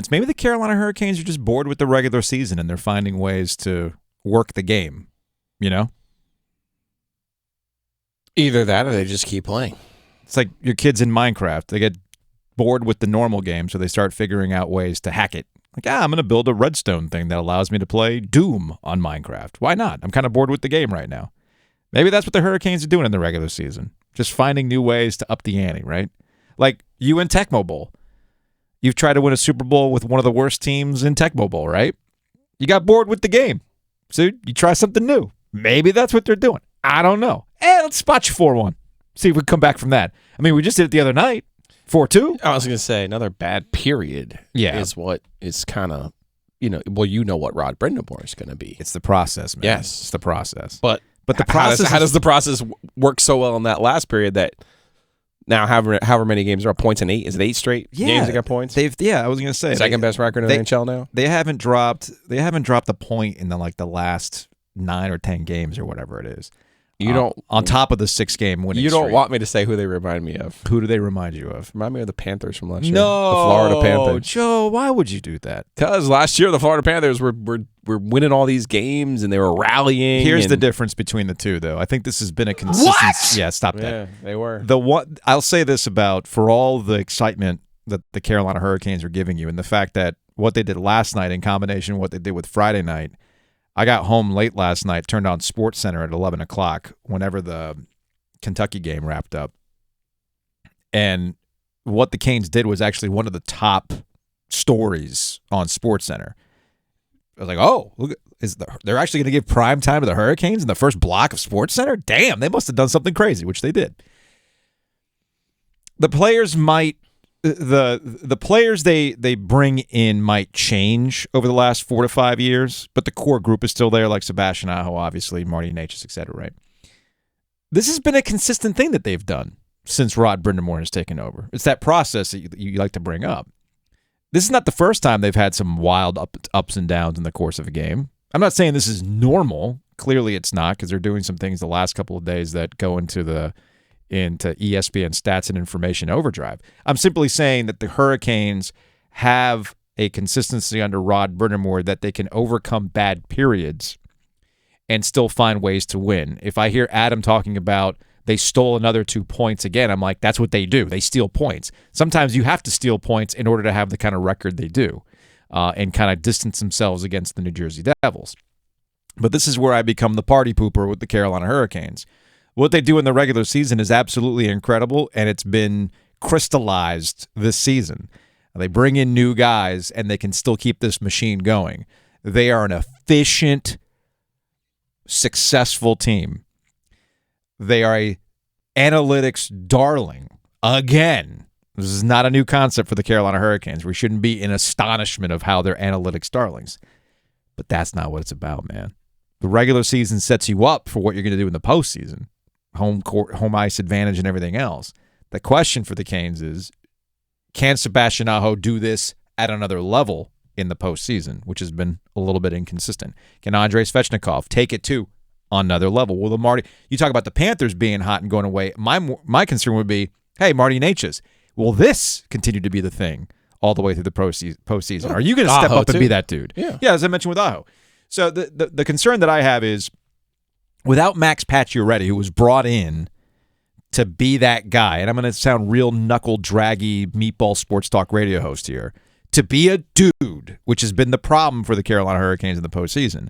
Hurricanes. Maybe the Carolina Hurricanes are just bored with the regular season and they're finding ways to work the game, you know? Either that or they just keep playing. It's like your kids in Minecraft. They get bored with the normal game, so they start figuring out ways to hack it. Like, I'm going to build a redstone thing that allows me to play Doom on Minecraft. Why not? I'm kind of bored with the game right now. Maybe that's what the Hurricanes are doing in the regular season. Just finding new ways to up the ante, right? Like you in Tecmo Bowl. You've tried to win a Super Bowl with one of the worst teams in Tecmo Bowl, right? You got bored with the game. So you try something new. Maybe that's what they're doing. I don't know. Let's spot you 4-1. See if we come back from that. I mean, we just did it the other night. 4-2. I was going to say another bad period is what is kind of, you know what Rod Brindamore is going to be. It's the process, man. Yes. It's the process. But the process. How does the process work so well in that last period that now however many games are up, points in 8? Is it 8 straight games that got points? I was going to say. Second best record in the NHL now? They haven't dropped a point in the last 9 or 10 games or whatever it is. You don't on top of the 6-game winning You don't streak. want me to say who they remind me of. Who do they remind you of? Remind me of the Panthers from last year. No, the Florida Panthers. Joe, why would you do that? Because last year the Florida Panthers were winning all these games and they were rallying. Here's the difference between the two, though. I think this has been a consistent. What? Yeah, stop that. Yeah, they were. I'll say this about for all the excitement that the Carolina Hurricanes are giving you, and the fact that what they did last night in combination with what they did with Friday night. I got home late last night, turned on SportsCenter at 11 o'clock whenever the Kentucky game wrapped up. And what the Canes did was actually one of the top stories on SportsCenter. I was like, oh, look, they're actually going to give prime time to the Hurricanes in the first block of SportsCenter? Damn, they must have done something crazy, which they did. The players might... The players they bring in might change over the last 4 to 5 years, but the core group is still there, like Sebastian Aho, obviously, Marty Necas, et cetera, right? This has been a consistent thing that they've done since Rod Brindamore has taken over. It's that process that you like to bring up. This is not the first time they've had some wild ups and downs in the course of a game. I'm not saying this is normal. Clearly it's not, because they're doing some things the last couple of days that go into ESPN stats and information overdrive. I'm simply saying that the Hurricanes have a consistency under Rod Brindamore that they can overcome bad periods and still find ways to win. If I hear Adam talking about they stole another 2 points again, I'm like, that's what they do. They steal points. Sometimes you have to steal points in order to have the kind of record they do and kind of distance themselves against the New Jersey Devils. But this is where I become the party pooper with the Carolina Hurricanes. What they do in the regular season is absolutely incredible, and it's been crystallized this season. They bring in new guys, and they can still keep this machine going. They are an efficient, successful team. They are a analytics darling. Again, this is not a new concept for the Carolina Hurricanes. We shouldn't be in astonishment of how they're analytics darlings. But that's not what it's about, man. The regular season sets you up for what you're going to do in the postseason. Home court, home ice advantage, and everything else. The question for the Canes is, can Sebastian Aho do this at another level in the postseason, which has been a little bit inconsistent? Can Andrei Svechnikov take it to another level? Will you talk about the Panthers being hot and going away. My concern would be, hey, Marty Necas, will this continue to be the thing all the way through the postseason? Are you going to step up and be that dude? Yeah, as I mentioned with Aho. So the concern that I have is, without Max Pacioretty, who was brought in to be that guy, and I'm going to sound real knuckle-draggy meatball sports talk radio host here, to be a dude, which has been the problem for the Carolina Hurricanes in the postseason,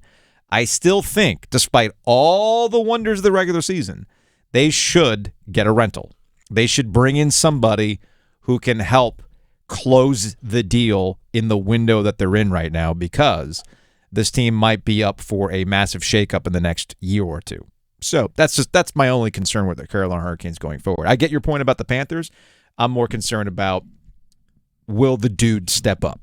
I still think, despite all the wonders of the regular season, they should get a rental. They should bring in somebody who can help close the deal in the window that they're in right now, because this team might be up for a massive shakeup in the next year or two. So that's my only concern with the Carolina Hurricanes going forward. I get your point about the Panthers. I'm more concerned about, will the dude step up?